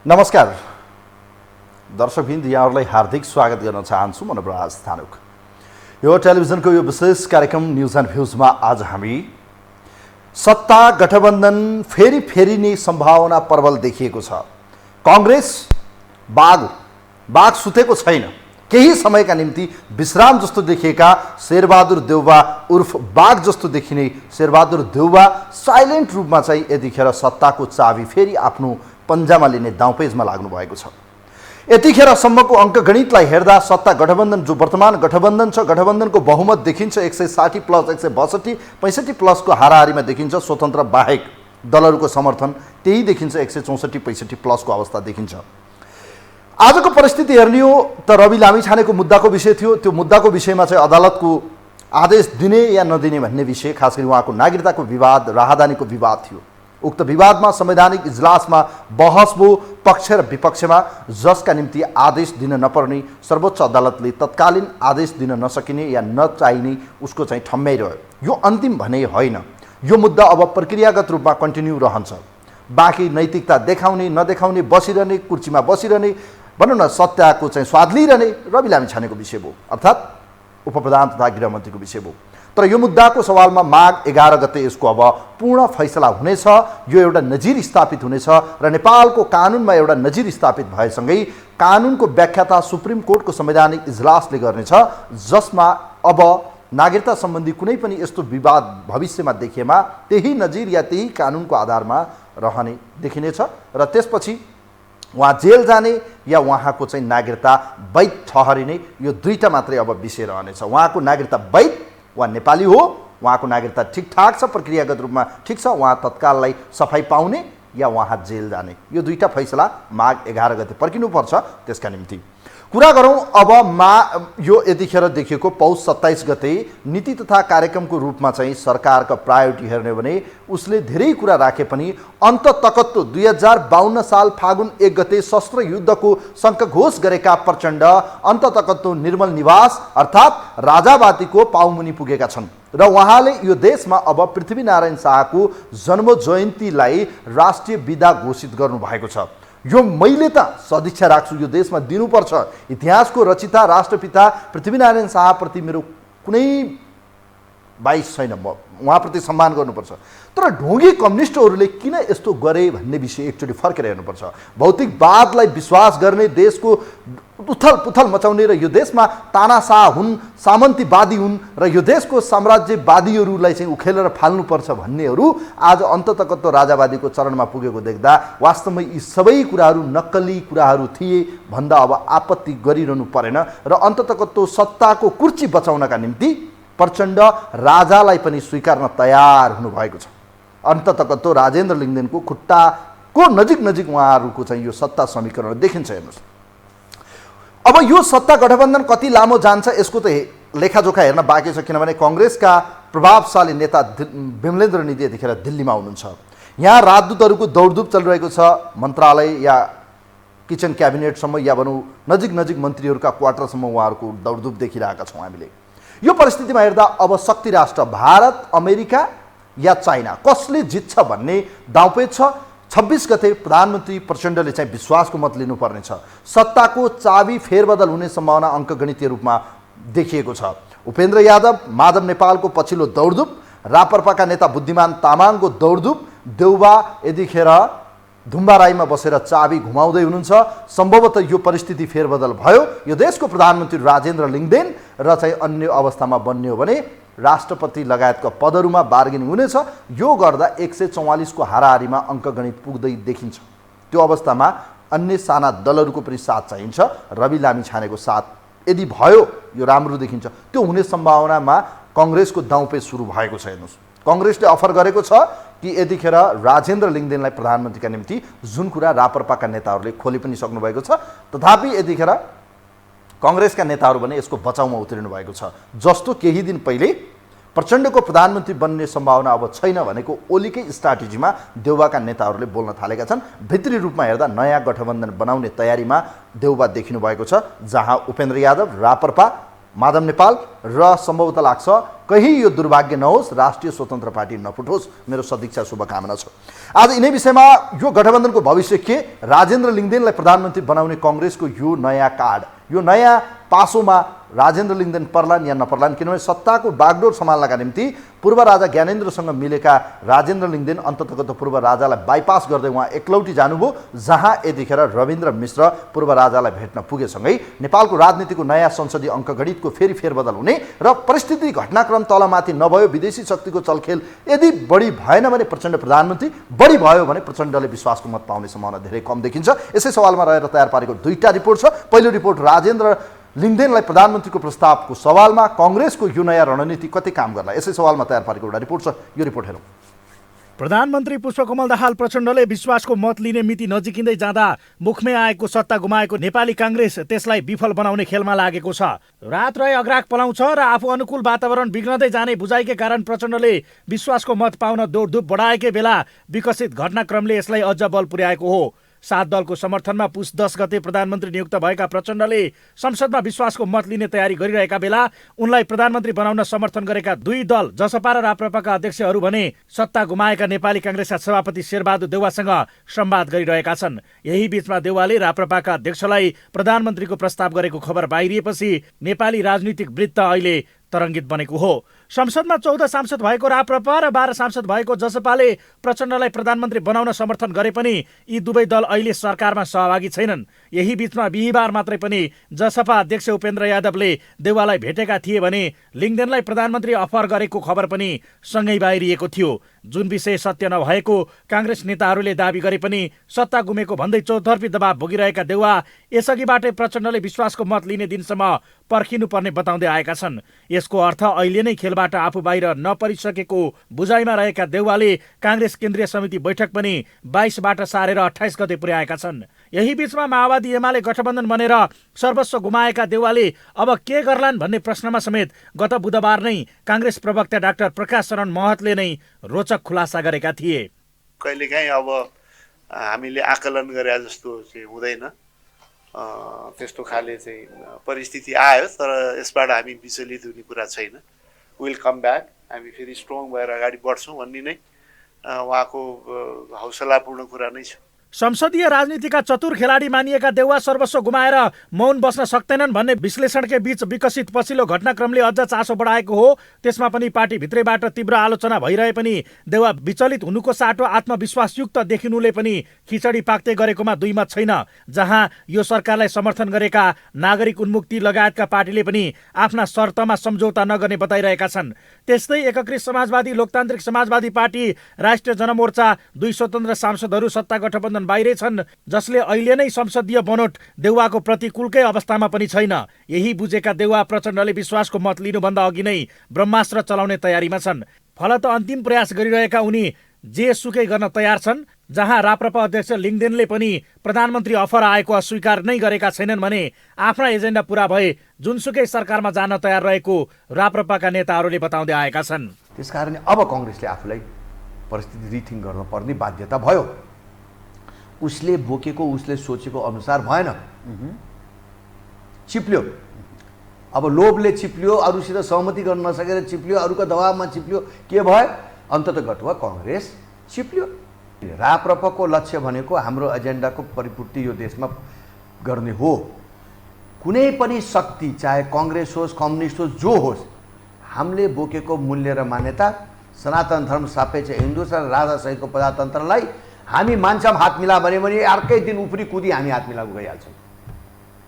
नमस्कार दर्शकवृन्द, यहाँहरूलाई हार्दिक स्वागत गर्न चाहन्छु। म नवराज थानुक। यो टेलिभिजनको यो विशेष कार्यक्रम न्युज एन्ड भ्युजमा आज हामी सत्ता गठबन्धन फेरि नै सम्भावना प्रबल देखिएको छ। कांग्रेस बाघ सुतेको छैन। केही समयका निम्ति विश्राम जस्तो देखिएका शेरबहादुर देउवा उर्फ बाघ जस्तो देखिने शेरबहादुर देउवा साइलेन्ट रूपमा चाहिँ यतिखेर सत्ताको चाबी फेरि आफ्नो पन्जामा लिने दाउपेजमा लाग्नु भएको छ। यतिखेरसम्मको अङ्कगणितलाई हेर्दा सत्ता गठबन्धन जो वर्तमान गठबन्धन छ, गठबन्धनको बहुमत देखिन्छ 160 प्लस 162 65 प्लसको हाराहारीमा देखिन्छ। स्वतन्त्र बाहेक दलहरूको समर्थन त्यही देखिन्छ 164 65 प्लसको अवस्था देखिन्छ। आजको परिस्थिति हेर्ने हो त रवि लामिछानेको मुद्दाको विषय थियो। त्यो मुद्दाको विषयमा चाहिँ अदालतको आदेश दिने या नदिने भन्ने विषय, खास गरी उहाँको नागरिकताको विवाद, राहदानीको विवाद थियो। उक्त विवादमा संवैधानिक इजलासमा बहस भयो पक्ष र विपक्षमा, जसका निम्ति आदेश दिन नपर्ने सर्वोच्च अदालतले तत्कालीन आदेश दिन नसकिने या नचाहिने उसको चाहिँ ठम्ब्याइरह्यो। यो अन्तिम भने होइन। यो मुद्दा अब प्रक्रियागत रूपमा कन्टिन्यू रहन्छ। बाँकी नैतिकता देखाउने नदेखाउने, बसिरहने कुर्सीमा बसिरहने, भनौँ न सत्ताको चाहिँ स्वाद लिइरहने रवि लामिछानेको विषय भयो, अर्थात् उपप्रधान तथा गृहमन्त्रीको विषय भयो। तर यो मुद्दाको सवालमा माघ 11 गते यसको अब पूर्ण फैसला हुनेछ। यो एउटा नजिर स्थापित हुनेछ र नेपालको कानुनमा एउटा नजिर स्थापित भएसँगै कानुनको व्याख्याता सुप्रिम कोर्टको संवैधानिक इजलासले गर्नेछ, जसमा अब नागरिकता सम्बन्धी कुनै पनि यस्तो विवाद भविष्यमा देखिएमा त्यही नजिर या त्यही कानुनको आधारमा रहने देखिनेछ र त्यसपछि उहाँ जेल जाने या उहाँको चाहिँ नागरिकता वैध ठहरिने, यो दुईटा मात्रै अब विषय रहनेछ। उहाँको नागरिकता वैध, उहाँ नेपाली हो, उहाँको नागरिकता ठिकठाक छ, प्रक्रियागत रूपमा ठिक छ, उहाँ तत्काललाई सफाई पाउने या उहाँ जेल जाने, यो दुईटा फैसला माघ 11 गते पर्खिनुपर्छ। त्यसका निम्ति कुरा गरौँ अब यो यतिखेर देखिएको पौष 27 गते नीति तथा कार्यक्रमको रूपमा चाहिँ सरकारका प्रायोरिटी हेर्ने भने उसले धेरै कुरा राखे पनि अन्ततकत्तो 2052 साल फागुन 1 गते शस्त्र युद्धको शङ्खघोष गरेका प्रचण्ड अन्ततकत्तो निर्मल निवास अर्थात् राजावादीको पाउमुनि पुगेका छन् र उहाँले यो देशमा अब पृथ्वीनारायण शाहको जन्म जयन्तीलाई राष्ट्रिय विदा घोषित गर्नुभएको छ। यो मैले त सदिच्छा राख्छु, यो देशमा दिनुपर्छ। इतिहासको रचिता राष्ट्रपिता पृथ्वीनारायण शाहप्रति मेरो कुनै बाइस छैन, उहाँप्रति सम्मान गर्नुपर्छ। तर ढोंगी कम्युनिस्टहरूले किन यस्तो गरे भन्ने विषय एकचोटि फर्केर हेर्नुपर्छ। भौतिकवादलाई विश्वास गर्ने, देशको उथल पुथल मचाउने र यो देशमा तानाशाह हुन्, सामन्तीवादी हुन् र यो देशको साम्राज्यवादीहरूलाई चाहिँ उखेलेर फाल्नुपर्छ भन्नेहरू आज अन्ततकत्तो राजावादीको चरणमा पुगेको देख्दा वास्तवमा यी सबै कुराहरू नक्कली कुराहरू थिए भन्दा अब आपत्ति गरिरहनु परेन र अन्ततकत्तो सत्ताको कुर्सी बचाउनका निम्ति प्रचण्ड राजालाई पनि स्वीकार्न तयार हुनुभएको छ। अन्ततकत्तो राजेन्द्र लिङ्गदेनको खुट्टाको नजिक उहाँहरूको चाहिँ यो सत्ता समीकरण देखिन्छ। हेर्नुहोस्, अब यो सत्ता गठबन्धन कति लामो जान्छ यसको त लेखाजोखा हेर्न बाँकी छ, किनभने कांग्रेसका प्रभावशाली नेता विमलेन्द्र निधि यतिखेर दिल्लीमा हुनुहुन्छ। यहाँ राजदूतहरूको दौडधुप चलिरहेको छ। मन्त्रालय या किचन क्याबिनेटसम्म या भनौँ नजिक मन्त्रीहरूका क्वार्टरसम्म उहाँहरूको दौडधुप देखिरहेका छौँ हामीले। यो परिस्थितिमा हेर्दा अब शक्ति राष्ट्र भारत, अमेरिका या चाइना कसले जित्छ भन्ने दाउपेच छ। 26 गते प्रधानमन्त्री प्रचण्डले चाहिँ विश्वासको मत लिनुपर्नेछ। सत्ताको चाबी फेरबदल हुने सम्भावना अङ्कगणितीय रूपमा देखिएको छ। उपेन्द्र यादव, माधव नेपालको पछिल्लो दौडधुप, रापरपाका नेता बुद्धिमान तामाङको दौडधुप, देउबा यतिखेर धुम्बाराईमा बसेर चाबी घुमाउँदै हुनुहुन्छ। सम्भवतः यो परिस्थिति फेरबदल भयो, यो देशको प्रधानमन्त्री राजेन्द्र लिङ्गदेन र चाहिँ अन्य अवस्थामा बन्ने हो भने राष्ट्रपति लगायतका पदहरूमा बार्गेनिङ हुनेछ। यो गर्दा 144 को हाराहारीमा अङ्कगणित पुग्दै देखिन्छ। त्यो अवस्थामा अन्य साना दलहरूको पनि साथ चाहिन्छ। रवि लामिछानेको साथ यदि भयो यो राम्रो देखिन्छ। त्यो हुने सम्भावनामा कांग्रेसको दाउपे सुरु भएको छ। हेर्नुहोस्, कांग्रेसले अफर गरेको छ कि यतिखेर राजेन्द्र लिङ्गदेनलाई प्रधानमन्त्रीका निम्ति जुन कुरा रापरपाका नेताहरूले खोलि पनि सक्नु भएको छ, तथापि यतिखेर कांग्रेसका नेताहरू भने यसको बचाउमा उत्रिनु भएको छ। जस्तो केही दिन पहिले प्रचण्डको प्रधानमन्त्री बन्ने सम्भावना अब छैन भनेको ओलीकै स्ट्राटेजीमा देउबाका नेताहरूले बोल्न थालेका छन्। भित्री रूपमा हेर्दा नयाँ गठबन्धन बनाउने तयारीमा देउबा देखिनु भएको छ, जहाँ उपेन्द्र यादव, रापरपा माधव नेपाल र सम्भवतः लाग्छ कहीँ यो दुर्भाग्य नहोस्, राष्ट्रिय स्वतन्त्र पार्टी नफुटोस्। मेरो सदिच्छा शुभकामना छ। आज यिनै विषयमा यो गठबन्धनको भविष्य के, राजेन्द्र लिङ्गदेनलाई प्रधानमन्त्री बनाउने कङ्ग्रेसको यो नयाँ कार्ड, यो नयाँ पासोमा राजेन्द्र लिङ्गदेन पर्लान् या नपर्लान्, किनभने सत्ताको बागडोर सम्हाल्नका निम्ति पूर्व राजा ज्ञानेन्द्रसँग मिलेका राजेन्द्र लिङ्गदेन अन्ततगत पूर्व राजालाई बाइपास गर्दै उहाँ एकलौटी जानुभयो, जहाँ यतिखेर रविन्द्र मिश्र पूर्व राजालाई भेट्न पुगेसँगै नेपालको राजनीतिको नयाँ संसदीय अङ्कगणितको फेरि फेरबदल हुने र परिस्थिति घटनाक्रम तलमाथि नभयो, विदेशी शक्तिको चलखेल यदि बढी भएन भने प्रचण्ड प्रधानमन्त्री, बढी भयो भने प्रचण्डले विश्वासको मत पाउने सम्भावना धेरै कम देखिन्छ। यसै सवालमा रहेर तयार पारेको दुईटा रिपोर्ट छ। पहिलो रिपोर्ट राजेन्द्र लिङ्गदेनलाई प्रधानमन्त्रीको प्रस्तावको सवालमा काङ्ग्रेसको यो नयाँ रणनीति कति काम गर्ला, यसै सवालमा तयार पारेको एउटा रिपोर्ट छ। यो रिपोर्ट हेरौँ। प्रधानमन्त्री पुष्पकमल दाहाल प्रचण्डले विश्वासको मत लिने मिति नजिकिँदै जाँदा मुखमै आएको सत्ता गुमाएको नेपाली काङ्ग्रेस त्यसलाई विफल बनाउने खेलमा लागेको छ। रात रहे अग्राक पलाउँछ र आफू अनुकूल वातावरण बिग्रँदै जाने बुझाइकै कारण प्रचण्डले विश्वासको मत पाउन दौडधुप बढाएकै बेला विकसित घटनाक्रमले यसलाई अझ बल पुर्याएको हो। 7 दलको समर्थनमा पुस 10 गते प्रधानमन्त्री नियुक्त भएका प्रचण्डले संसदमा विश्वासको मत लिने तयारी गरिरहेका बेला उनलाई प्रधानमन्त्री बनाउन समर्थन गरेका दुई दल जसपा र राप्रपाका अध्यक्षहरू भने सत्ता गुमाएका नेपाली काङ्ग्रेसका सभापति शेरबहादुर देउवासँग संवाद गरिरहेका छन्। यही बीचमा देउवाले राप्रपाका अध्यक्षलाई प्रधानमन्त्रीको प्रस्ताव गरेको खबर बाहिरिएपछि नेपाली राजनीतिक वृत्त अहिले तरङ्गित बनेको हो। संसदमा 14 सांसद भएको राप्रपा र 12 सांसद भएको जसपाले प्रचण्डलाई प्रधानमन्त्री बनाउन समर्थन गरे पनि यी दुवै दल अहिले सरकारमा सहभागी छैनन्। यही बीचमा बिहिबार मात्रै पनि जसपा अध्यक्ष उपेन्द्र यादवले देउवालाई भेटेका थिए भने लिङ्गदेनलाई प्रधानमन्त्री अफर गरेको खबर पनि सँगै बाहिरिएको थियो। जुन विषय सत्य नभएको काङ्ग्रेस नेताहरूले दाबी गरे पनि सत्ता गुमेको भन्दै चौतर्फी दबाव भोगिरहेका देउवा यसअघिबाटै प्रचण्डले विश्वासको मत लिने दिनसम्म पर्खिनुपर्ने बताउँदै आएका छन्। यसको अर्थ अहिले नै खेलबाट आफू बाहिर नपरिसकेको बुझाइमा रहेका देउवाले काङ्ग्रेस केन्द्रीय समिति बैठक पनि 22बाट सारेर 28 गते पुर्याएका छन्। यही बीचमा माओवादी एमाले गठबन्धन बनेर सर्वस्व गुमाएका देउवाले अब के गर्लान् भन्ने प्रश्नमा समेत गत बुधबार नै काङ्ग्रेस प्रवक्ता डाक्टर प्रकाश शरण महतले नै रोचक खुलासा गरेका थिए। कहिलेकाहीँ अब हामीले आकलन गरे जस्तो चाहिँ हुँदैन, त्यस्तो खाले चाहिँ परिस्थिति आयो, तर यसबाट हामी विचलित हुने कुरा छैन। विल कम ब्याक, हामी फेरि स्ट्रङ भएर अगाडि बढ्छौँ भन्ने नै उहाँको हौसलापूर्ण कुरा नै छ। संसदीय राजनीतिका चतुर खेलाडी मानिएका देउवा सर्वस्व गुमाएर मौन बस्न सक्दैनन् भन्ने विश्लेषणकै बीच विकसित पछिल्लो घटनाक्रमले अझ चासो बढाएको हो। त्यसमा पनि पार्टीभित्रैबाट तीव्र आलोचना भइरहे पनि देउवा विचलित हुनुको साटो आत्मविश्वासयुक्त देखिनुले पनि खिचडी पाक्दै गरेकोमा दुई मत छैन। जहाँ यो सरकारलाई समर्थन गरेका नागरिक उन्मुक्ति लगायतका पार्टीले पनि आफ्ना शर्तमा सम्झौता नगर्ने बताइरहेका छन्। त्यस्तै एकीकृत समाजवादी लोकतान्त्रिक समाजवादी पार्टी, राष्ट्रिय जनमोर्चा, 2 स्वतन्त्र सांसदहरू सत्ता गठबन्धन बाहिरै छन्, जसले अहिले नै संसदीय बनोट देउवाको प्रतिकूलकै अवस्थामा पनि छैन। यही बुझेका देउवा प्रचण्डले विश्वासको मत लिनुभन्दा अघि नै ब्रह्मास्त्र चलाउने तयारीमा छन्। फलत अन्तिम प्रयास गरिरहेका उनी जे सुकै गर्न तयार छन्। जहाँ राप्रपा अध्यक्ष लिङ्गदेनले पनि प्रधानमन्त्री अफर आएको अस्वीकार नै गरेका छैनन् भने आफ्ना एजेन्डा पूरा भए जुनसुकै सरकारमा जान तयार रहेको राप्रपाका नेताहरूले बताउँदै आएका छन्। त्यसकारण अब काङ्ग्रेसले आफूलाई परिस्थिति रिथिङ गर्न पर्ने बाध्यता भयो। उसले बोकेको, उसले सोचेको अनुसार भएन, चिप्ल्यो। अब लोभले चिप्ल्यो, अरूसित सहमति गर्न नसकेर चिप्ल्यो, अरूको दबावमा चिप्ल्यो। के भयो? अन्ततगतमा काङ्ग्रेस चिप्ल्यो। राप्रपाको लक्ष्य भनेको हाम्रो एजेन्डाको परिपूर्ति यो देशमा गर्ने हो। कुनै पनि शक्ति, चाहे काङ्ग्रेस होस्, कम्युनिस्ट होस्, जो होस्, हामीले बोकेको मूल्य र मान्यता, सनातन धर्म सापेक्ष हिन्दू र राजासहितको प्रजातन्त्रलाई हामी मान्छौँ। हात मिला भने अर्कै दिन उफ्री कुदी हामी हात मिला गइहाल्छौँ।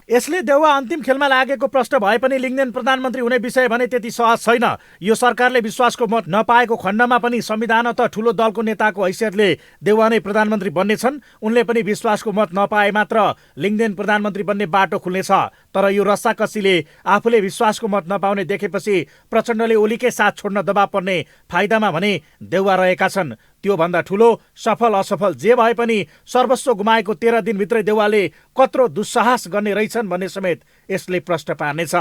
यसले देउवा अन्तिम खेलमा लागेको प्रश्न भए पनि लिङ्गदेन प्रधानमन्त्री हुने विषय भने त्यति सहज छैन। यो सरकारले विश्वासको मत नपाएको खण्डमा पनि संविधान त ठुलो दलको नेताको हैसियतले देउवा नै प्रधानमन्त्री बन्नेछन्। उनले पनि विश्वासको मत नपाए मात्र लिङ्गदेन प्रधानमन्त्री बन्ने बाटो खुल्नेछ। तर यो रस्साकसीले आफूले विश्वासको मत नपाउने देखेपछि प्रचण्डले ओलीकै साथ छोड्न दबाब पर्ने फाइदामा भने देउवा रहेका छन्। त्योभन्दा ठुलो सफल असफल जे भए पनि सर्वस्व गुमाएको 13 दिनभित्रै देउवाले कत्रो दुस्साहस गर्ने रहेछन् भन्ने समेत यसले प्रश्न पार्नेछ।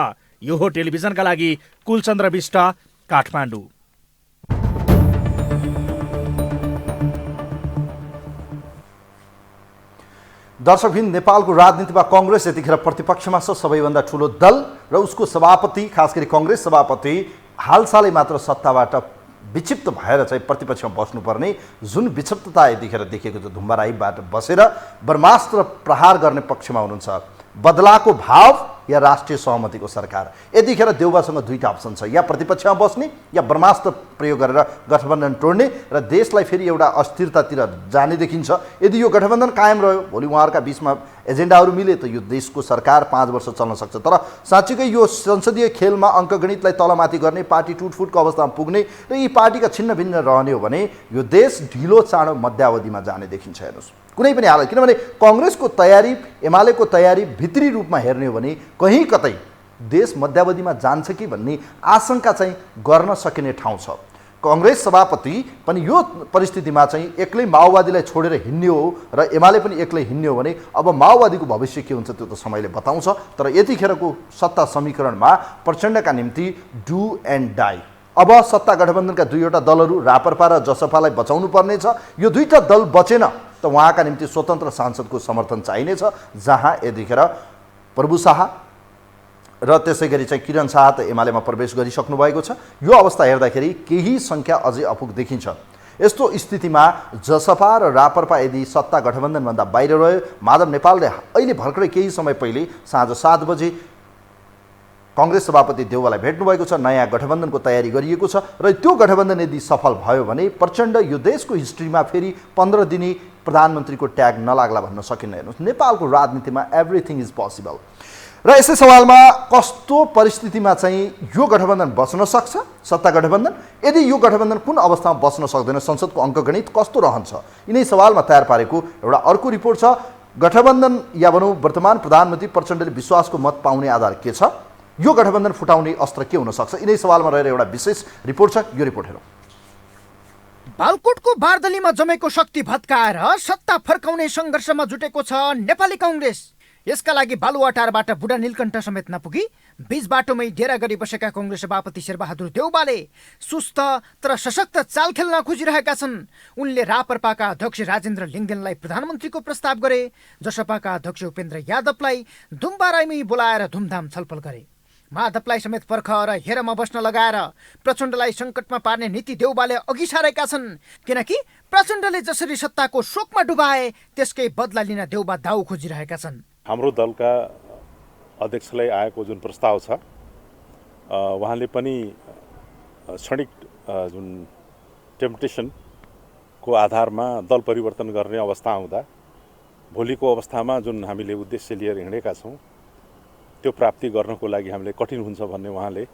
यो हो टेलिभिजनका लागि कुलचन्द्र विष्ट, काठमाडौँ। दर्शकबिन, नेपालको राजनीतिमा कङ्ग्रेस यतिखेर प्रतिपक्षमा छ, सबैभन्दा ठुलो दल र उसको सभापति, खास गरी कङ्ग्रेस सभापति हालसालै मात्र सत्ताबाट विक्षिप्त भएर चाहिँ प्रतिपक्षमा बस्नुपर्ने जुन विक्षिप्तता यतिखेर देखिएको छ, धुम्बाराईबाट बसेर ब्रह्मास्त्र प्रहार गर्ने पक्षमा हुनुहुन्छ। बदलाको भाव या राष्ट्रिय सहमतिको सरकार, यतिखेर देउबासँग दुईटा अप्सन छ, या प्रतिपक्षमा बस्ने या ब्रह्मास्त्र प्रयोग गरेर गठबन्धन तोड्ने र देशलाई फेरि एउटा अस्थिरतातिर जाने देखिन्छ। यदि यो गठबन्धन कायम रह्यो, भोलि उहाँहरूका बिचमा एजेन्डाहरू मिले त यो देशको सरकार 5 वर्ष चल्न सक्छ। तर साँच्चीकै यो संसदीय खेलमा अङ्कगणितलाई तलमाथि गर्ने, पार्टी टुटफुटको अवस्थामा पुग्ने र यी पार्टीका छिन्न भिन्न रहने हो भने यो देश ढिलो चाँडो मध्यावधिमा जाने देखिन्छ। हेर्नुहोस्, कुनै पनि हालत, किनभने कङ्ग्रेसको तयारी, एमालेको तयारी भित्री रूपमा हेर्ने हो भने कहीँ कतै देश मध्यावधिमा जान्छ कि भन्ने आशंका चाहिँ गर्न सकिने ठाउँ छ। कङ्ग्रेस सभापति पनि यो परिस्थितिमा चाहिँ एक्लै माओवादीलाई छोडेर हिँड्ने हो र एमाले पनि एक्लै हिँड्ने हो भने अब माओवादीको भविष्य के हुन्छ त्यो त समयले बताउँछ। तर यतिखेरको सत्ता समीकरणमा प्रचण्डका निम्ति डु एन्ड डाई। अब सत्ता गठबन्धनका दुईवटा दलहरू राप्रपा र जसपालाई बचाउनु पर्नेछ। यो दुईटा दल बचेन त उहाँका निम्ति स्वतन्त्र सांसदको समर्थन चाहिनेछ, जहाँ यतिखेर प्रभु शाह र त्यसै गरी चाहिँ किरण शाह त एमालेमा प्रवेश गरिसक्नु भएको छ। यो अवस्था हेर्दाखेरि केही सङ्ख्या अझै अपुग देखिन्छ। यस्तो स्थितिमा जसपा र राप्रपा यदि सत्ता गठबन्धनभन्दा बाहिर रह्यो, माधव नेपालले अहिले भर्खरै केही समय पहिले साँझ 7 बजे कङ्ग्रेस सभापति देउवालाई भेट्नुभएको छ, नयाँ गठबन्धनको तयारी गरिएको छ र त्यो गठबन्धन यदि सफल भयो भने प्रचण्ड यो देशको हिस्ट्रीमा फेरि 15 दिने प्रधानमन्त्रीको ट्याग नलाग्ला भन्न सकिन्न। हेर्नुहोस्, नेपालको राजनीतिमा एभ्रिथिङ इज पोसिबल। र यसै सवालमा कस्तो परिस्थितिमा चाहिँ यो गठबन्धन बच्न सक्छ, सत्ता गठबन्धन, यदि यो गठबन्धन कुन अवस्थामा बच्न सक्दैन, संसदको अङ्कगणित कस्तो रहन्छ, यिनै सवालमा तयार पारेको एउटा अर्को रिपोर्ट छ। गठबन्धन या भनौँ वर्तमान प्रधानमन्त्री प्रचण्डले विश्वासको मत पाउने आधार के छ, यो गठबन्धन फुटाउने अस्त्र के हुन सक्छ, यिनै सवालमा रहेर एउटा विशेष रिपोर्ट छ। यो रिपोर्ट हेरौँ। बालकोटको बारदलीमा जमेको शक्ति भत्काएर सत्ता फर्काउने सङ्घर्षमा जुटेको छ नेपाली कङ्ग्रेस। यसका लागि बालुवाटारबाट बुढा नीलकण्ठ समेत नपुगी बीच बाटोमै डेरा गरी बसेका कङ्ग्रेस सभापति शेरबहादुर देउवाले सुस्त तर सशक्त चाल खेल्न खोजिरहेका छन्। उनले राप्रपाका अध्यक्ष राजेन्द्र लिङ्गदेनलाई प्रधानमन्त्रीको प्रस्ताव गरे, जसपाका अध्यक्ष उपेन्द्र यादवलाई दुम्बाराईमै बोलाएर धुमधाम छलफल गरे। माधवलाई समेत पर्ख र हेरमा बस्न लगाएर प्रचण्डलाई सङ्कटमा पार्ने नीति देउवाले अघि सारेका छन्। किनकि प्रचण्डले जसरी सत्ताको शोकमा डुबाए त्यसकै बदला लिन देउवा दाउ खोजिरहेका छन्। हाम्रो दलका अध्यक्षलाई आएको जुन प्रस्ताव छ, उहाँले पनि क्षणिक जुन टेम्पटेसनको आधारमा दल परिवर्तन गर्ने अवस्था आउँदा भोलिको अवस्थामा जुन हामीले उद्देश्य लिएर हिँडेका छौँ त्यो प्राप्ति गर्नको लागि हामीले कठिन हुन्छ भन्ने उहाँले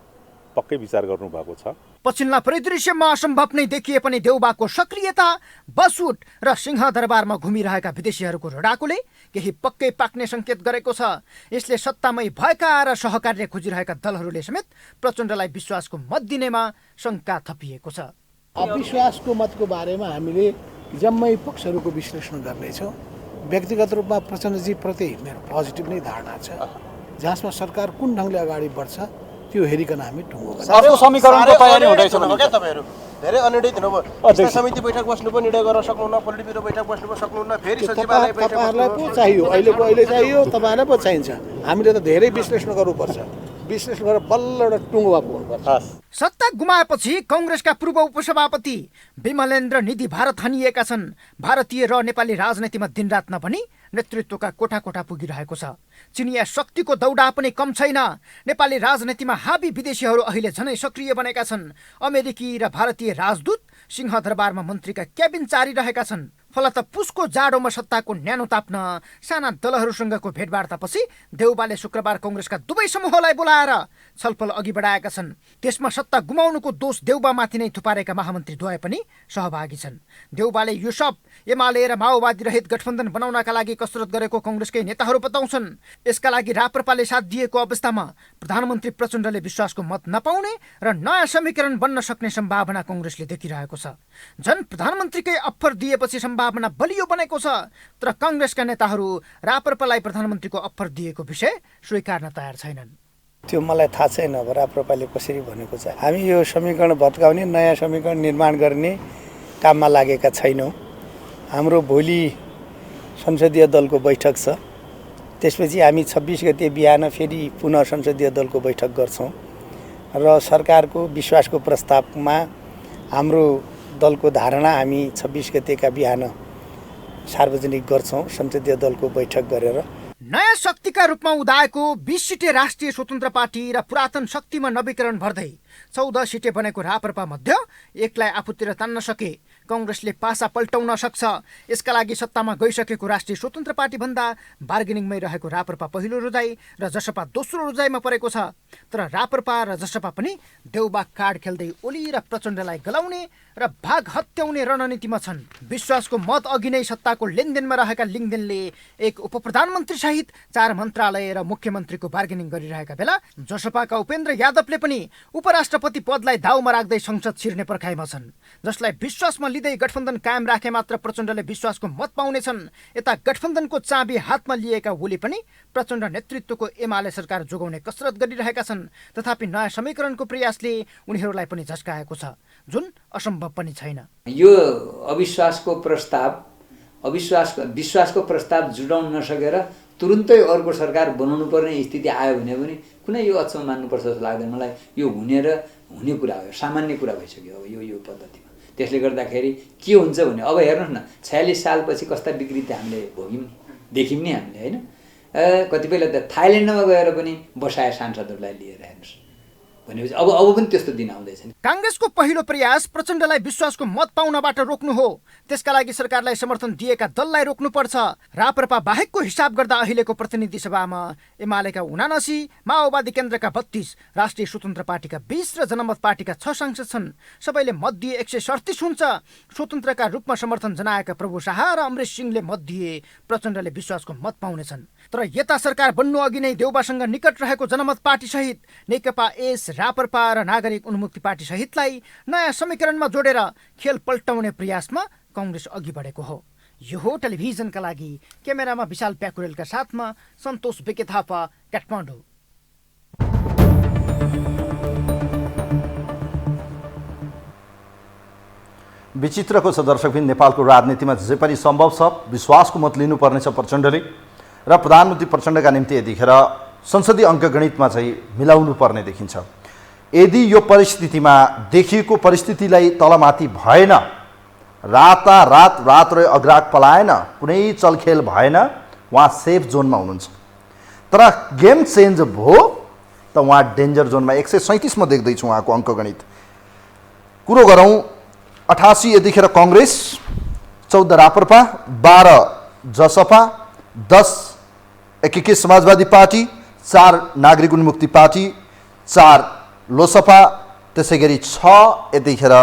पक्कै विचार गर्नुभएको छ। पछिल्ला परिदृश्यमा असम्भव नै देखिए पनि देउवाको सक्रियता, बसुट र सिंहदरबारमा घुमिरहेका विदेशीहरूको रडाकुले केही पक्कै पाक्ने सङ्केत गरेको छ। यसले सत्तामै भएका र सहकार्य खोजिरहेका दलहरूले समेत प्रचण्डलाई विश्वासको मत दिनेमा शङ्का थपिएको छ। अविश्वासको मतको बारेमा हामीले जम्मै पक्षहरूको विश्लेषण गर्नेछौँ। व्यक्तिगत रूपमा प्रचण्डजी प्रति मेरो पोजिटिभ नै धारणा छ। जहाँसम्म सरकार कुन ढङ्गले अगाडि बढ्छ त्यो हेरिकन हामी टुङ्गो गर्छौँ। समीकरणको तयारी हुँदैछ क्या तपाईँहरू? धेरै अनिर्णित हुनुभयो, समिति बैठक बस्नु पनि निर्णय गर्न सक्नुहुन्न, पोलिट ब्युरो बैठक बस्नु पनि सक्नुहुन्न, फेरि सचिवालय बैठक तपाईँहरूलाई पो चाहियो, अहिले चाहियो, तपाईँहरूलाई पो चाहिन्छ। हामीले त धेरै विश्लेषण गर्नुपर्छ, विश्लेषण गरेर बल्ल एउटा टुङ्गोमा पुग्नुपर्छ। सत्ता गुमाएपछि कङ्ग्रेसका पूर्व उपसभापति विमलेन्द्र निधि भारत हानिएका छन्। भारतीय र नेपाली राजनीतिमा दिनरात नभनी नेतृत्वका कोठा कोठा पुगिरहेको छ। चिनिया शक्तिको दौडा पनि कम छैन। नेपाली राजनीतिमा हाबी विदेशीहरू अहिले झनै सक्रिय बनेका छन्। अमेरिकी र भारतीय राजदूत सिंहदरबारमा मन्त्रीका क्याबिन चारिरहेका छन्। फलत पुसको जाडोमा सत्ताको न्यानो ताप्न साना दलहरूसँगको भेटवार्तापछि देउवाले शुक्रबार कङ्ग्रेसका दुवै समूहलाई बोलाएर छलफल अघि बढाएका छन्। त्यसमा सत्ता गुमाउनुको दोष देउवामाथि नै थुपारेका महामन्त्री द्वय पनि सहभागी छन्। देउवाले यो सब एमाले र माओवादी रहित गठबन्धन बनाउनका लागि कसरत गरेको कङ्ग्रेसकै नेताहरू बताउँछन्। यसका लागि राप्रपाले साथ दिएको अवस्थामा प्रधानमन्त्री प्रचण्डले विश्वासको मत नपाउने र नयाँ समीकरण बन्न सक्ने सम्भावना कङ्ग्रेसले देखिरहेको छ। झन् प्रधानमन्त्रीकै अफर दिएपछि सम्भावना बलियो बनेको छ। तर कङ्ग्रेसका नेताहरू राप्रपालाई प्रधानमन्त्रीको अफर दिएको विषय स्वीकार्न तयार छैनन्। त्यो मलाई थाहा छैन राप्रपाले कसरी भनेको छ। हामी यो समीकरण भत्काउने, नयाँ समीकरण निर्माण गर्ने काममा लागेका छैनौँ। हाम्रो भोलि संसदीय दलको बैठक छ। त्यसपछि हामी 26 गते बिहान फेरि पुनः संसदीय दलको बैठक गर्छौँ र सरकारको विश्वासको प्रस्तावमा हाम्रो दलको धारणा हामी 26 गतेका बिहान सार्वजनिक गर्छौँ संसदीय दलको बैठक गरेर। नयाँ शक्तिका रूपमा उदाएको 20 सिटे राष्ट्रिय स्वतन्त्र पार्टी र पुरातन शक्तिमा नवीकरण भर्दै 14 सिटे बनेको राप्रपा मध्ये एकलाई आफूतिर तान्न सके कांग्रेसले पासा पल्टाउन सक्छ। यसका लागि सत्तामा गइसकेको राष्ट्रिय स्वतन्त्र पार्टी भन्दा बार्गेनिङमै रहेको राप्रपा पहिलो रोजाइ र जसपा दोस्रो रोजाइमा परेको छ। तर राप्रपा र जसपा पनि देउबाग कार्ड खेल्दै ओली र प्रचण्डलाई गलाउने र भाग हत्याउने रणनीतिमा छन्। विश्वासको मत अघि नै सत्ताको लेनदेनमा रहेका लिङदेनले एक उपप्रधानमन्त्री सहित 4 मन्त्रालय र मुख्यमन्त्रीको बार्गेनिङ गरिरहेका बेला जसपाका उपेन्द्र यादवले पनि उपराष्ट्रपति पदलाई दाउमा राख्दै संसद छिर्ने पर्खाइमा छन्। जसलाई विश्वासमा लिँदै गठबन्धन कायम राखे मात्र प्रचण्डले विश्वासको मत पाउनेछन्। यता गठबन्धनको चाबी हातमा लिएका ओली पनि प्रचण्ड नेतृत्वको एमाले सरकार जोगाउने कसरत गरिरहेका छन्। तथापि नयाँ समीकरणको प्रयासले उनीहरूलाई पनि झस्काएको छ, जुन असम्भव पनि छैन। यो विश्वासको प्रस्ताव जुटाउन नसकेर तुरुन्तै अर्को सरकार बनाउनु पर्ने स्थिति आयो भने पनि कुनै यो अचम्म मान्नुपर्छ जस्तो लाग्दैन मलाई। यो हुने कुरा हो, सामान्य कुरा भइसक्यो अब यो पद्धतिमा। त्यसले गर्दाखेरि के हुन्छ भने अब हेर्नुहोस् न 46 सालपछि कस्ता विकृति हामीले भोग्यौँ नि, देख्यौँ नि हामीले होइन। कतिपयले त थाइल्यान्डमा गएर पनि बसाए सांसदहरूलाई लिएर हेर्नुहोस् भनेपछि अब पनि त्यस्तो दिन आउँदैछ नि। कांग्रेसको पहिलो प्रयास प्रचण्डलाई विश्वासको मत पाउनबाट रोक्नु हो। त्यसका लागि सरकारलाई समर्थन दिएका दललाई रोक्नुपर्छ। राप्रपा बाहेकको हिसाब गर्दा अहिलेको प्रतिनिधि सभामा एमालेका 79, माओवादी केन्द्रका 32, राष्ट्रिय स्वतन्त्र पार्टीका 20 र जनमत पार्टीका 6 सांसद छन्। सबैले मत दिए 137 हुन्छ। स्वतन्त्रका रूपमा समर्थन जनाएका प्रभु शाह र अमरेश सिंहले मत दिए प्रचण्डले विश्वासको मत पाउनेछन्। तर यता सरकार बन्नु अघि नै देउबासँग निकट रहेको जनमत पार्टी सहित नेकपा एस, राप्रपा र नागरिक उन्मुक्ति पार्टी सहितलाई नयाँ समीकरणमा जोडेर खेल पल्टाउने प्रयासमा कांग्रेस अघि बढेको हो। यो हो टेलिभिजनका लागि क्यामेरामा विशाल प्याकुरेलका साथमा सन्तोष बेके थापा, काठमाडौँ। विचित्रको छ दर्शकबिन, नेपालको राजनीतिमा जे पनि सम्भव छ। विश्वासको मत लिनुपर्नेछ प्रचण्डले र प्रधानमन्त्री प्रचण्डका निम्ति यतिखेर संसदीय अङ्कगणितमा चाहिँ मिलाउनु पर्ने देखिन्छ। यदि यो परिस्थितिमा देखिएको परिस्थितिलाई तलमाथि भएन, रात रह्यो अग्राग पलाएन, कुनै चलखेल भएन, उहाँ सेफ जोनमा हुनुहुन्छ। तर गेम चेन्ज भयो त उहाँ डेन्जर जोनमा 137 मा देख्दैछु उहाँको अङ्कगणित। कुरो गरौँ 88 यतिखेर कांग्रेस, 14 राप्रपा, 12 जसपा, 10 एकीकृत समाजवादी पार्टी, 4 नागरिक उन्मुक्ति पार्टी, 4 लोसपा, त्यसै गरी 6 यतिखेर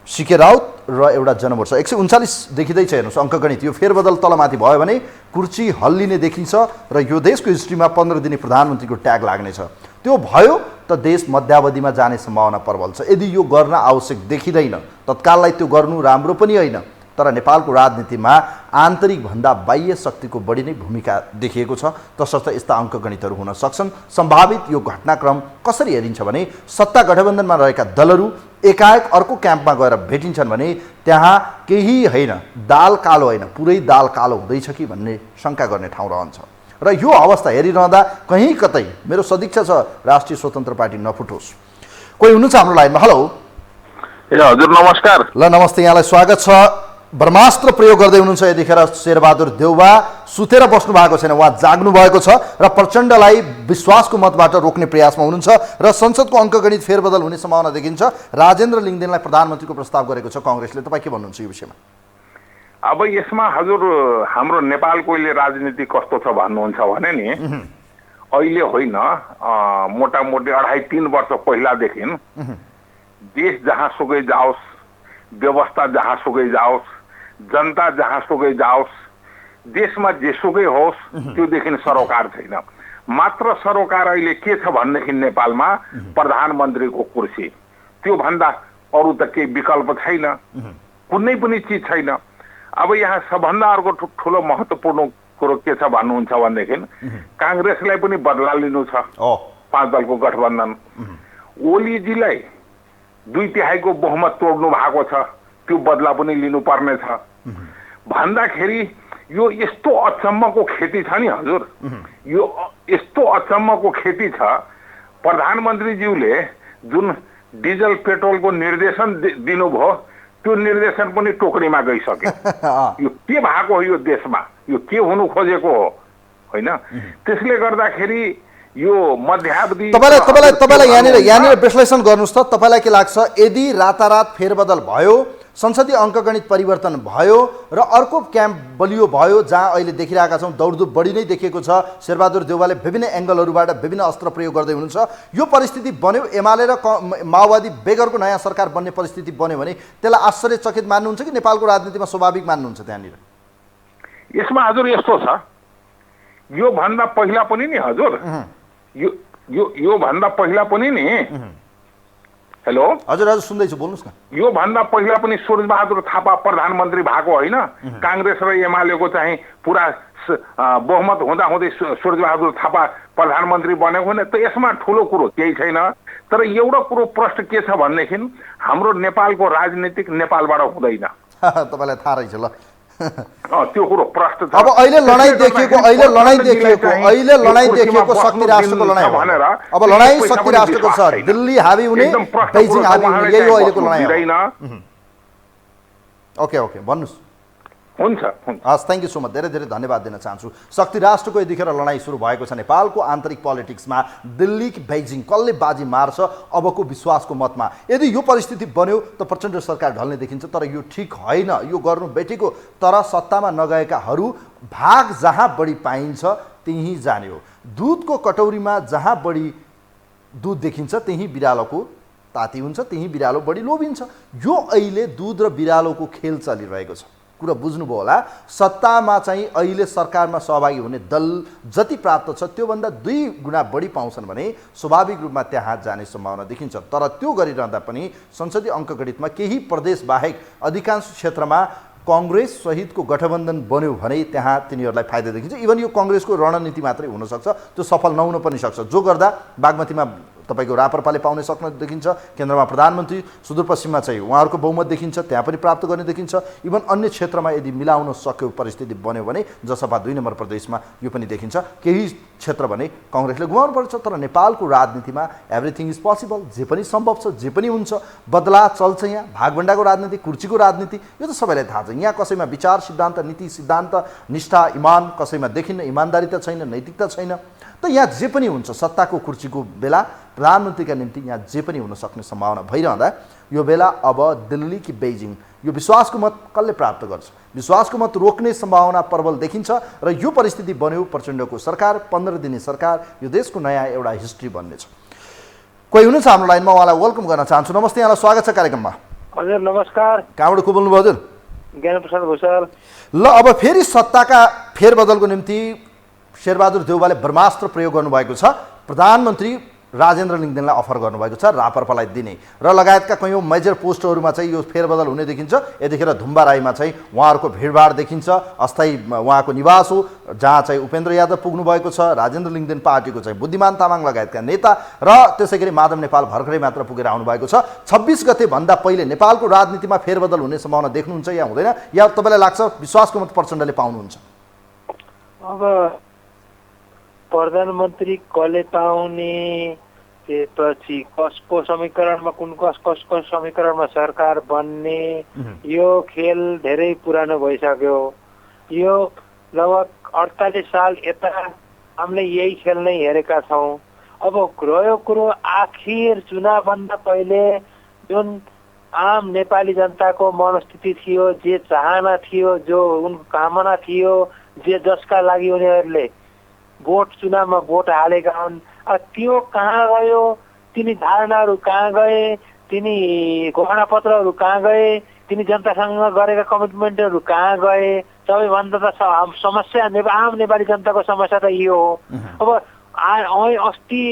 सिके राउत र एउटा जनमोर्चा। 139 देखिँदैछ। हेर्नुहोस् अङ्कगणित। यो फेरबदल तलमाथि भयो भने कुर्ची हल्लिने देखिन्छ र यो देशको हिस्ट्रीमा 15 दिने प्रधानमन्त्रीको ट्याग लाग्नेछ। त्यो भयो त देश मध्यावधिमा जाने सम्भावना प्रबल छ। यदि यो गर्न आवश्यक देखिँदैन, तत्काललाई त्यो गर्नु राम्रो पनि होइन। तर नेपालको राजनीतिमा आन्तरिक भन्दा बाह्य शक्तिको बढी नै भूमिका देखिएको छ। तसर्थ यस्ता अङ्कगणितहरू हुन सक्छन्। सम्भावित यो घटनाक्रम कसरी हेरिन्छ भने सत्ता गठबन्धनमा रहेका दलहरू एकाएक अर्को क्याम्पमा गएर भेटिन्छन् भने त्यहाँ केही होइन, दाल कालो होइन, पुरै दाल कालो हुँदैछ कि भन्ने शङ्का गर्ने ठाउँ रहन्छ। र यो अवस्था हेरिरहँदा कहीँ कतै मेरो सदिच्छा छ राष्ट्रिय स्वतन्त्र पार्टी नफुटोस्। कोही हुनुहुन्छ हाम्रो लाइनमा? हेलो। ए हजुर नमस्कार। ल नमस्ते, यहाँलाई स्वागत छ। ब्रह्मास्त्र प्रयोग गर्दै हुनुहुन्छ यतिखेर शेरबहादुर देउवा। सुतेर बस्नु भएको छैन, उहाँ जाग्नु भएको छ र प्रचण्डलाई विश्वासको मतबाट रोक्ने प्रयासमा हुनुहुन्छ र संसदको अङ्कगणित फेरबदल हुने सम्भावना देखिन्छ। राजेन्द्र लिङदेनलाई प्रधानमन्त्रीको प्रस्ताव गरेको छ कांग्रेसले। तपाईँ के भन्नुहुन्छ यो विषयमा? अब यसमा हजुर हाम्रो नेपालको अहिले राजनीति कस्तो छ भन्नुहुन्छ भने नि, अहिले होइन, मोटामोटी 2.5-3 वर्ष पहिलादेखि देश जहाँसुकै जाओस्, व्यवस्था जहाँसुकै जाओस्, जनता जहाँसुकै जाओस्, देशमा जेसुकै होस्, त्योदेखि सरोकार छैन। मात्र सरोकार अहिले के छ भनेदेखि नेपालमा प्रधानमन्त्रीको कुर्सी, त्योभन्दा अरू त केही विकल्प छैन, कुनै पनि चिज छैन। अब यहाँ सबभन्दा अर्को ठुलो महत्त्वपूर्ण कुरो के छ भन्नुहुन्छ भनेदेखि काङ्ग्रेसलाई पनि बदला लिनु छ। 5 दलको गठबन्धन, ओलीजीलाई 2/3 बहुमत तोड्नु भएको छ, त्यो बदला पनि लिनुपर्ने छ। भन्दाखेरि यो यस्तो अचम्मको खेती छ नि हजुर, यो यस्तो अचम्मको खेती छ। प्रधानमन्त्रीज्यूले जुन डिजल पेट्रोलको निर्देशन दिनुभयो त्यो निर्देशन पनि टोकरीमा गइसक्यो। यो के भएको हो यो देशमा, यो के हुनु खोजेको हो होइन? त्यसले गर्दाखेरि यो मध्यावधि तपाईलाई यहाँनिर विश्लेषण गर्नुहोस् त। तपाईँलाई के लाग्छ, यदि रातारात फेरबदल भयो, संसदीय अङ्कगणित परिवर्तन भयो र अर्को क्याम्प बलियो भयो, जहाँ अहिले देखिरहेका छौँ दौडधुप बढी नै देखिएको छ, शेरबहादुर देउवाले विभिन्न एङ्गलहरूबाट विभिन्न अस्त्र प्रयोग गर्दै हुनुहुन्छ, यो परिस्थिति बन्यो, एमाले र माओवादी बेगरको नयाँ सरकार बन्ने परिस्थिति बन्यो भने त्यसलाई आश्चर्यचकित मान्नुहुन्छ कि नेपालको राजनीतिमा स्वाभाविक मान्नुहुन्छ? त्यहाँनिर यसमा हजुर यस्तो छ, यो भन्दा पहिला पनि नि हजुर, यो भन्दा पहिला पनि नि, हेलो हजुर हजुर सुन्दैछु, भन्नुहोस् न। यो भन्दा पहिला पनि सूर्यबहादुर थापा प्रधानमन्त्री भएको होइन? काङ्ग्रेस र एमालेको चाहिँ पुरा बहुमत हुँदाहुँदै सूर्यबहादुर थापा प्रधानमन्त्री बनेको होइन? त यसमा ठुलो कुरो केही छैन। तर एउटा कुरो प्रश्न के छ भनेदेखि हाम्रो नेपालको राजनीतिक नेपालबाट हुँदैन। तपाईँलाई थाहा रहेछ ल त्यो कुरो प्रश्न छ। अब अहिले लडाई देखिएको शक्ति राष्ट्रको लडाई भनेर, अब लडाई शक्ति राष्ट्रको छ, दिल्ली हावी हुने, बेइजिङ हावी हुने, यही हो अहिलेको लडाई। ओके भन्नुहोस्। हुन्छ हस्, थ्याङ्क यू सो मच, धेरै धेरै धन्यवाद दिन चाहन्छु। शक्ति राष्ट्रको यतिखेर लडाइँ सुरु भएको छ नेपालको आन्तरिक पोलिटिक्समा। दिल्ली कि बेइजिङ कसले बाजी मार्छ अबको विश्वासको मतमा? यदि यो परिस्थिति बन्यो त प्रचण्ड सरकार ढल्ने देखिन्छ, तर यो ठिक होइन, यो गर्नु बेठेको। तर सत्तामा नगएकाहरू भाग जहाँ बढी पाइन्छ त्यहीँ जाने हो। दुधको कटौरीमा जहाँ बढी दुध देखिन्छ त्यहीँ बिरालोको ताती हुन्छ, त्यहीँ बिरालो बढी लोभिन्छ। यो अहिले दुध र बिरालोको खेल चलिरहेको छ, कुरा बुझ्नुभयो होला। सत्तामा चाहिँ अहिले सरकारमा सहभागी हुने दल जति प्राप्त छ त्योभन्दा 2 गुणा बढी पाउँछन् भने स्वाभाविक रूपमा त्यहाँ जाने सम्भावना देखिन्छ। तर त्यो गरिरहँदा पनि संसदीय अङ्कगणितमा केही प्रदेश बाहेक अधिकांश क्षेत्रमा कांग्रेस सहितको गठबन्धन बन्यो भने त्यहाँ तिनीहरूलाई फाइदा देखिन्छ। इभन यो कांग्रेसको रणनीति मात्रै हुनसक्छ, त्यो सफल नहुन पनि सक्छ। जो गर्दा बागमतीमा तपाईको राप्रपाले पाउने सक्न देखिन्छ, केन्द्रमा प्रधानमन्त्री, सुदूरपश्चिममा चाहिँ उहाँहरूको बहुमत देखिन्छ, त्यहाँ पनि प्राप्त गर्ने देखिन्छ। इभन अन्य क्षेत्रमा यदि मिलाउन सक्यो परिस्थिति बन्यो भने जसपा 2 नम्बर प्रदेशमा यो पनि देखिन्छ। केही क्षेत्र भने कांग्रेसले गुमाउनु पर्छ। तर नेपालको राजनीतिमा एभ्रिथिङ इज पोसिबल, जे पनि सम्भव छ, जे पनि हुन्छ। बदला चल्छ यहाँ, भागभण्डाको राजनीति, कुर्चीको राजनीति, यो त सबैलाई थाहा छ। यहाँ कसैमा विचार सिद्धान्त, नीति सिद्धान्त, निष्ठा, इमान कसैमा देखिन्न, इमानदारिता छैन, नैतिकता छैन। त यहाँ जे पनि हुन्छ, सत्ताको कुर्चीको बेला प्रधानमन्त्रीका निम्ति यहाँ जे पनि हुन सक्ने सम्भावना भइरहँदा यो बेला अब दिल्ली कि बेइजिङ, यो विश्वासको मत कसले प्राप्त गर्छ? विश्वासको मत रोक्ने सम्भावना प्रबल देखिन्छ र यो परिस्थिति बन्यो प्रचण्डको सरकार, 15 दिने सरकार, यो देशको नयाँ एउटा हिस्ट्री बन्नेछ। कोही हुनुहुन्छ हाम्रो लाइनमा, उहाँलाई वेलकम गर्न चाहन्छु। नमस्ते, यहाँलाई स्वागत छ कार्यक्रममा। हजुर नमस्कार। कहाँबाट को बोल्नुभयो हजुर? ज्ञानप्रसाद भुषाल। ल, अब फेरि सत्ताका फेरबदलको निम्ति शेरबहादुर देउवाले ब्रह्मास्त्र प्रयोग गर्नुभएको छ। प्रधानमन्त्री राजेन्द्र लिङ्गदेनलाई अफर गर्नुभएको छ राप्रपालाई दिने र लगायतका कयौँ मेजर पोस्टहरूमा चाहिँ यो फेरबदल हुने देखिन्छ। यतिखेर धुम्बाराईमा चाहिँ उहाँहरूको भिडभाड देखिन्छ, अस्थायी उहाँको निवास हो, जहाँ चाहिँ उपेन्द्र यादव पुग्नु भएको छ, राजेन्द्र लिङ्गदेन पार्टीको चाहिँ बुद्धिमान तामाङ लगायतका नेता र त्यसै गरी माधव नेपाल भर्खरै मात्र पुगेर आउनुभएको छ। 26 गते भन्दा पहिले नेपालको राजनीतिमा फेरबदल हुने सम्भावना देख्नुहुन्छ या हुँदैन, या तपाईँलाई लाग्छ विश्वासको मत प्रचण्डले पाउनुहुन्छ? अब प्रधानमन्त्री कसले पाउने, त्यसपछि कसको समीकरणमा कसको समीकरणमा सरकार बन्ने, यो खेल धेरै पुरानो भइसक्यो। यो लगभग 48 साल यता हामीले यही खेल नै हेरेका छौँ। अब रह्यो कुरो आखिर चुनावभन्दा पहिले जुन आम नेपाली जनताको मनस्थिति थियो, जे चाहना थियो, जो उनको कामना थियो, जसका लागि उनीहरूले चुनावमा भोट हालेका हुन्, त्यो कहाँ गयो? तिनी धारणाहरू कहाँ गए? तिनी घोषणापत्रहरू कहाँ गए? तिनी जनतासँग गरेका कमिटमेन्टहरू कहाँ गए? सबैभन्दा त समस्या आम नेपाली जनताको समस्या त यो हो। अब अस्ति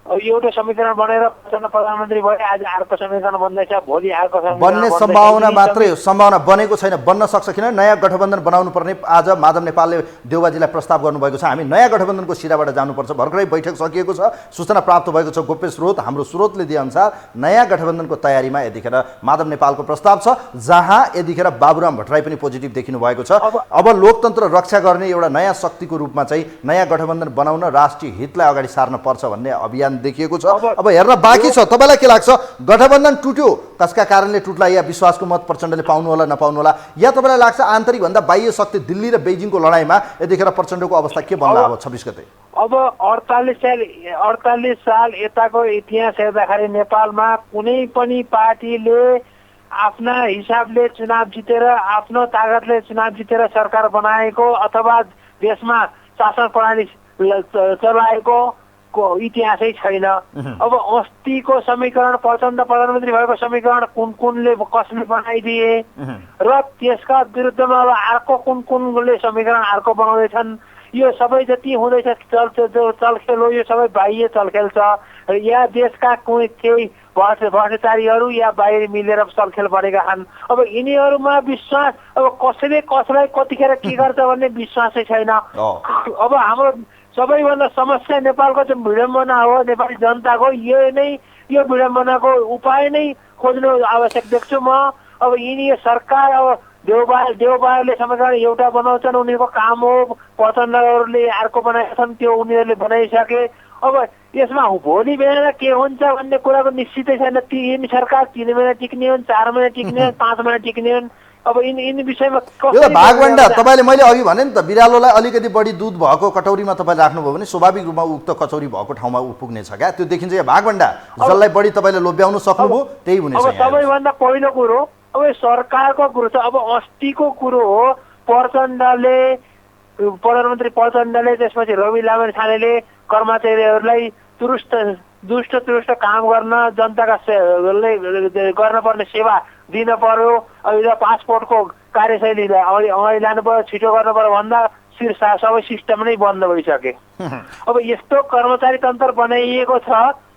अब एउटा समीकरण बनेर प्रधानमन्त्री भए आज अर्को समीकरण बन्दैछ भोलि अर्को समीकरण बन्ने सम्भावना मात्रै हो, सम्भावना बनेको छैन, बन्न सक्छ। किन नयाँ गठबन्धन बनाउनु पर्ने आज माधव नेपालले देउबाजीलाई प्रस्ताव गर्नुभएको छ। हामी नयाँ गठबन्धनको सिराबाट जानुपर्छ। भर्खरै बैठक सकिएको छ, सूचना प्राप्त भएको छ गोप्य स्रोत, हाम्रो स्रोतले दिएअनुसार नयाँ गठबन्धनको तयारीमा यतिखेर माधव नेपालको प्रस्ताव छ, जहाँ यतिखेर बाबुराम भट्टराई पनि पोजिटिभ देखिनु भएको छ। अब लोकतन्त्र रक्षा गर्ने एउटा नयाँ शक्तिको रूपमा चाहिँ नयाँ गठबन्धन बनाउन राष्ट्रिय हितलाई अगाडि सार्न पर्छ भन्ने अभियान देखिएको छ। अब हेर्न बाँकी छ। तपाईँलाई के लाग्छ, गठबन्धन टुट्यो कसका कारणले टुट्ला, या विश्वासको मत प्रचण्डले पाउनु होला नपाउनु होला, या तपाईँलाई लाग्छ आन्तरिक भन्दा बाह्य शक्ति दिल्ली र बेजिङको लडाइँमा यतिखेर प्रचण्डको अवस्था के बन्ला अब 26 गते? अब 48 साल यताको इतिहास हेर्दाखेरि नेपालमा कुनै पनि पार्टीले आफ्ना हिसाबले चुनाव जितेर आफ्नो ताकतले चुनाव जितेर सरकार बनाएको अथवा देशमा शासन प्रणाली चलाएको इतिहासै छैन। अब अस्तिको समीकरण प्रचण्ड प्रधानमन्त्री भएको समीकरण कुनले कसले बनाइदिए र त्यसका विरुद्धमा अब अर्को कुनले समीकरण अर्को बनाउँदैछन्। यो सबै जति हुँदैछ चलखेल हो, यो सबै बाह्य चलखेल छ। या देशका केही भ्रष्टाचारीहरू या बाहिर मिलेर चलखेल बनेका छन्। अब यिनीहरूमा विश्वास, अब कसैले कसलाई कतिखेर के गर्छ भन्ने विश्वासै छैन। अब हाम्रो सबैभन्दा समस्या नेपालको चाहिँ विडम्बना हो, नेपाली जनताको। यो विडम्बनाको उपाय नै खोज्नु आवश्यक देख्छु म। अब यिनी सरकार अब देउबाले समीकरण एउटा बनाउँछन्, उनीहरूको काम हो। प्रचण्डहरूले अर्को बनाएका छन्, त्यो उनीहरूले बनाइसके। अब यसमा भोलि बिहान के हुन्छ भन्ने कुराको निश्चितै छैन। 3 सरकार 3 महिना टिक्ने हुन्, 4 महिना टिक्ने हुन्, 5 महिना टिक्ने हुन्। अब यिनी विषयमा यो भागभण्डा तपाईँले मैले अघि भने नि त, बिरालोलाई अलिकति बढी दुध भएको कटौरीमा तपाईँ राख्नुभयो भने स्वाभाविक रूपमा उक्त कचौरी भएको ठाउँमा पुग्नेछ क्या, त्यो देखिन्छ। यो भागभण्डा जसलाई बढी तपाईँले लोभ्याउनु सक्नुभयो त्यही हुनेछ। अब सबैभन्दा पहिलो कुरो अब सरकारको कुरो छ। अब अस्तिको कुरो हो प्रचण्डले, प्रधानमन्त्री प्रचण्डले, त्यसपछि रवि लामी छानेले कर्मचारीहरूलाई दुष्ट काम गर्न, जनताका गर्न पर्ने सेवा दिन पर्यो। अहिले पासपोर्टको कार्यशैलीलाई अगाडि लानु पर्यो, छिटो गर्नु पर्यो भन्दा सबै सिस्टम नै बन्द भइसके। अब यस्तो कर्मचारी तन्त्र बनाइएको छ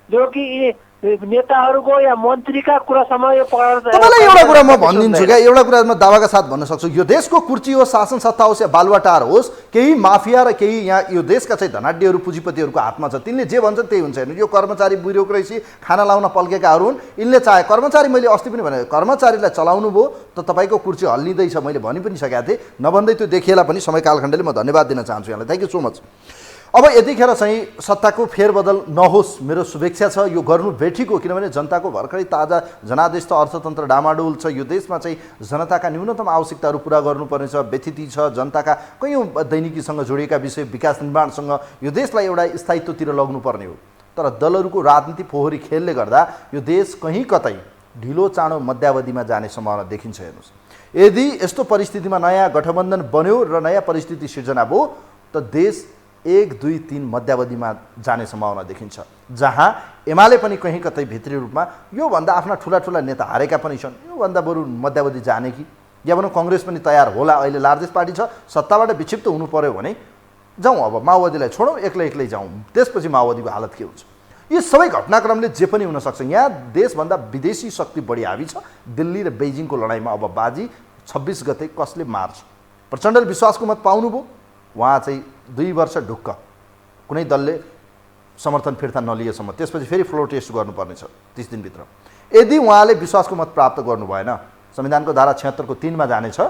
जो कि नेताहरूको या मन्त्रीका कुरासम्म यो तपाईँलाई एउटा कुरा म भनिदिन्छु क्या, एउटा कुरा म दावाका साथ भन्न सक्छु। यो देशको कुर्ची होस्, शासन सत्ता होस् या बालुवाटार होस्, केही माफिया र केही यहाँ यो देशका चाहिँ धनाढ्यहरू पुँजीपतिहरूको हातमा छ। तिनले जे भन्छन् त्यही हुन्छ। हेर्नु, यो कर्मचारी ब्युरोक्रेसी खाना लाउन पल्केकाहरू हुन्। यिनले चाहे कर्मचारी, मैले अस्ति पनि भने कर्मचारीलाई चलाउनु भयो त तपाईँको कुर्ची हल्लिँदैछ, मैले भनि पनि सकेको थिएँ। नभन्दै त्यो देखिएला पनि समय कालखण्डले म धन्यवाद दिन चाहन्छु यहाँलाई। Thank you so much. अब यतिखेर चाहिँ सत्ताको फेरबदल नहोस्, मेरो शुभेच्छा छ। यो गर्नु भेटीको, किनभने जनताको भर्खरै ताजा जनादेश त अर्थतन्त्र डामाडोल छ। यो देशमा चाहिँ जनताका न्यूनतम आवश्यकताहरू पुरा गर्नुपर्नेछ। व्यथिति छ जनताका, कयौँ दैनिकीसँग जोडिएका विषय, विकास निर्माणसँग यो देशलाई एउटा स्थायित्वतिर लग्नुपर्ने हो। तर दलहरूको राजनीति फोहोरी खेलले गर्दा यो देश कहीँ कतै ढिलो चाँडो मध्यावधिमा जाने सम्भावना देखिन्छ। हेर्नुहोस्, यदि यस्तो परिस्थितिमा नयाँ गठबन्धन बन्यो र नयाँ परिस्थिति सिर्जना भयो त देश 1, 2, 3 मध्यावधिमा जाने सम्भावना देखिन्छ, जहाँ एमाले पनि कहीँ कतै भित्री रूपमा योभन्दा आफ्ना ठुला ठुला नेता हारेका पनि छन्। योभन्दा बरु मध्यावधि जाने कि, या भनौँ कङ्ग्रेस पनि तयार होला। अहिले लार्जेस्ट पार्टी छ, सत्ताबाट विक्षिप्त हुनु पर्यो भने जाउँ, अब माओवादीलाई छोडौँ, एक्लै जाउँ, त्यसपछि माओवादीको हालत के हुन्छ। यो सबै घटनाक्रमले जे पनि हुनसक्छ। यहाँ देशभन्दा विदेशी शक्ति बढी हावी छ। दिल्ली र बेजिङको लडाइँमा अब बाजी 26 गते कसले मार्छ। प्रचण्डले विश्वासको मत पाउनुभयो, उहाँ चाहिँ 2 वर्ष ढुक्क कुनै दलले समर्थन फिर्ता नलिएसम्म, त्यसपछि फेरि फ्लोर टेस्ट गर्नुपर्नेछ 30 दिनभित्र। यदि उहाँले विश्वासको मत प्राप्त गर्नु भएन, संविधानको धारा 76 को 3 मा जानेछ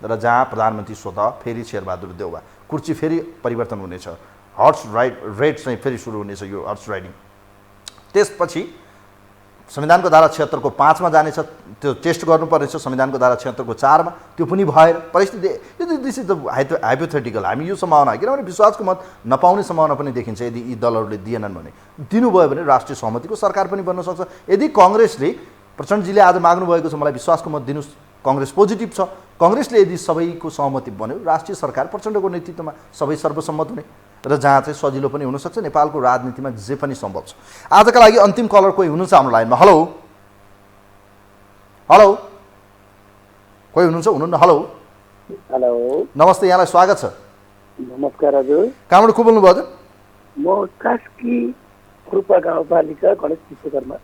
र जहाँ प्रधानमन्त्री स्वतः फेरि शेरबहादुर देउवा, कुर्ची फेरि परिवर्तन हुनेछ, हर्स रेड चाहिँ फेरि सुरु हुनेछ, यो हर्स राइडिङ। त्यसपछि संविधानको धारा 76 को 5 मा जानेछ, त्यो टेस्ट गर्नुपर्नेछ। संविधानको धारा 76 को 4 मा त्यो पनि भएर परिस्थिति दिस इज द हाइपोथेटिकल। हामी यो सम्भावना, किनभने विश्वासको मत नपाउने सम्भावना पनि देखिन्छ। यदि यी दलहरूले दिएनन् भने, दिनुभयो भने राष्ट्रिय सहमतिको सरकार पनि बन्न सक्छ। यदि कङ्ग्रेसले, प्रचण्डजीले आज माग्नुभएको छ मलाई विश्वासको मत दिनुहोस्, कङ्ग्रेस पोजिटिभ छ, कङ्ग्रेसले यदि सबैको सहमति बन्यो, राष्ट्रिय सरकार प्रचण्डको नेतृत्वमा सबै सर्वसम्मत हुने र जहाँ चाहिँ सजिलो पनि हुनसक्छ। नेपालको राजनीतिमा जे पनि सम्भव छ। आजका लागि अन्तिम कलर कोही हुनुहुन्छ हाम्रो लाइनमा? हेलो हेलो, कोही हुनुहुन्छ? हुनुहुन्न? हेलो हेलो, नमस्ते, यहाँलाई स्वागत छ। नमस्कार हजुर। कहाँबाट को बोल्नुभयो हजुर? म कास्की रूपा गाउँपालिका गणेश विश्वकर्मा।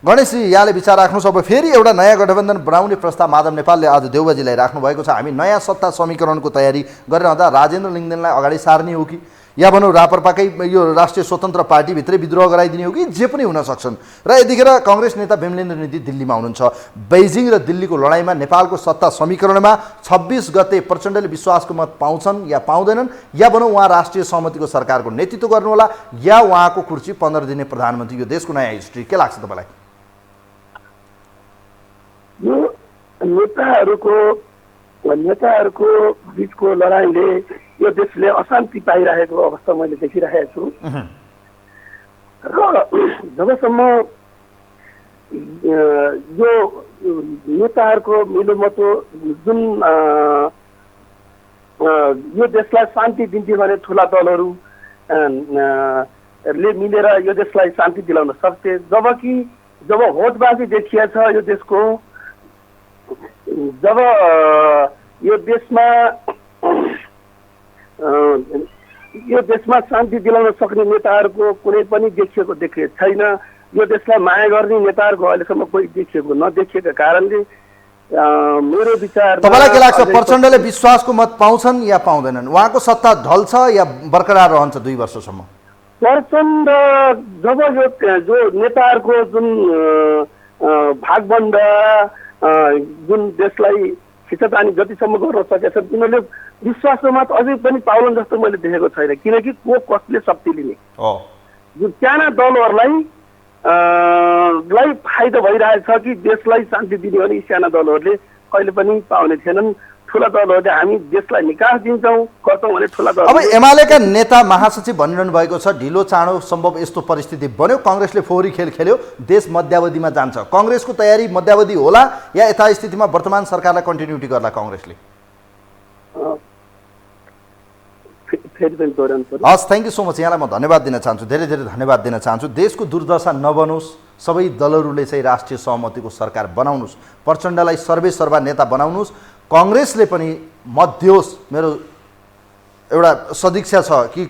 गणेशजी यहाँले विचार राख्नुहोस्। अब फेरि एउटा नयाँ गठबन्धन बनाउने प्रस्ताव माधव नेपालले आज देउबाजीलाई राख्नु भएको छ। हामी नयाँ सत्ता समीकरणको तयारी गरिरहँदा राजेन्द्र लिङ्गदेनलाई अगाडि सार्ने हो कि या भनौँ राप्रपाकै यो राष्ट्रिय स्वतन्त्र पार्टीभित्रै विद्रोह गराइदिने हो कि जे पनि हुन सक्छन्। र यतिखेर काङ्ग्रेस नेता विमलेन्द्र निधि दिल्लीमा हुनुहुन्छ। बेइजिङ र दिल्लीको लडाइँमा नेपालको सत्ता समीकरणमा 26 गते प्रचण्डले विश्वासको मत पाउँछन् या पाउँदैनन्, या भनौँ उहाँ राष्ट्रिय सहमतिको सरकारको नेतृत्व गर्नुहोला या उहाँको कुर्सी 15 दिने प्रधानमन्त्री। यो देशको नयाँ हिस्ट्री के लाग्छ तपाईँलाई? यो नेताहरूको बिचको लडाइँले यो देशले अशान्ति पाइरहेको अवस्था मैले देखिरहेको छु। र जबसम्म यो नेताहरूको मिलोमतो जुन यो देशलाई शान्ति दिन्थे भने ठुला दलहरूले मिलेर यो देशलाई शान्ति दिलाउन सक्थे। जब होटबाजी देखिया छ यो देशको, जब यो देशमा शान्ति दिलाउन सक्ने नेताहरूको कुनै पनि देखिएको छैन। यो देशलाई माया गर्ने नेताहरूको अहिलेसम्म कोही नदेखिएका कारणले मेरो विचार। तपाईँलाई के लाग्छ प्रचण्डले विश्वासको मत पाउँछन् या पाउँदैनन्? उहाँको सत्ता ढल्छ या बरकरार रहन्छ 2 वर्षसम्म? प्रचण्ड जब जो नेताहरूको जुन भागबन्द जुन देशलाई खिचातानी जतिसम्म गर्न सकेछन् तिनीहरूले विश्वासको मत अझै पनि पाउलन जस्तो मैले देखेको छैन। किनकि को कसले शक्ति लिने जुन साना दलहरूलाई फाइदा भइरहेछ कि देशलाई शान्ति दिने भने साना दलहरूले कहिले पनि पाउने थिएनन्। ठुला दलहरूले हामी देशलाई निकास दिन्छौँ गर्छौँ भने ठुला दल। अब एमालेका नेता महासचिव भनिरहनु भएको छ ढिलो चाँडो सम्भव यस्तो परिस्थिति बन्यो, काङ्ग्रेसले फोहोरी खेल खेल्यो, देश मध्यावधिमा जान्छ। काङ्ग्रेसको तयारी मध्यावधि होला या यथास्थितिमा वर्तमान सरकारलाई कन्टिन्युटी गर्ला काङ्ग्रेसले? हस्, थ्याङ्क यू सो मच। यहाँलाई म धन्यवाद दिन चाहन्छु, धेरै धेरै धन्यवाद दिन चाहन्छु। देशको दुर्दशा नबनोस्, सबै दलहरूले चाहिँ राष्ट्रिय सहमतिको सरकार बनाउनुहोस्, प्रचण्डलाई सर्वेसर्वा नेता बनाउनुहोस्, काङ्ग्रेसले पनि मध्योस्। मेरो एउटा सदिक्षा छ कि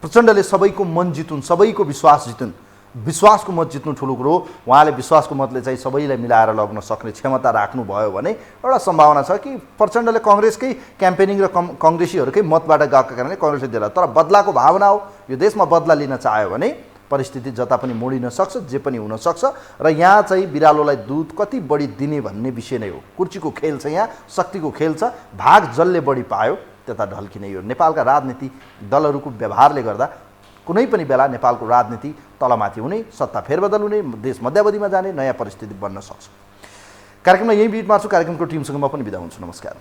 प्रचण्डले सबैको मन जितुन्, सबैको विश्वास जितुन्। विश्वासको मत जित्नु ठुलो कुरो हो। उहाँले विश्वासको मतले चाहिँ सबैलाई मिलाएर लग्न सक्ने क्षमता राख्नुभयो भने एउटा सम्भावना छ कि प्रचण्डले काङ्ग्रेसकै क्याम्पेनिङ र काङ्ग्रेसीहरूकै मतबाट गएको कारणले काङ्ग्रेसले दिला। तर बदलाको भावना हो, यो देशमा बदला लिन चाह्यो भने परिस्थिति जता पनि मोडिन सक्छ, जे पनि हुन सक्छ। र यहाँ चाहिँ बिरालोलाई दुध कति बढी दिने भन्ने विषय नै हो। कुर्चीको खेल छ, यहाँ शक्तिको खेल छ। भाग जसले बढी पायो त्यता ढल्किने यो नेपालका राजनीति दलहरूको व्यवहारले गर्दा कुनै पनि बेला नेपालको राजनीति तलमाथि हुने, सत्ता फेरबदल हुने, देश मध्यावधिमा जाने नयाँ परिस्थिति बन्न सक्छ। कार्यक्रममा यही बिट मार्छु। कार्यक्रमको टिमसँग म पनि बिदा हुन्छु। नमस्कार।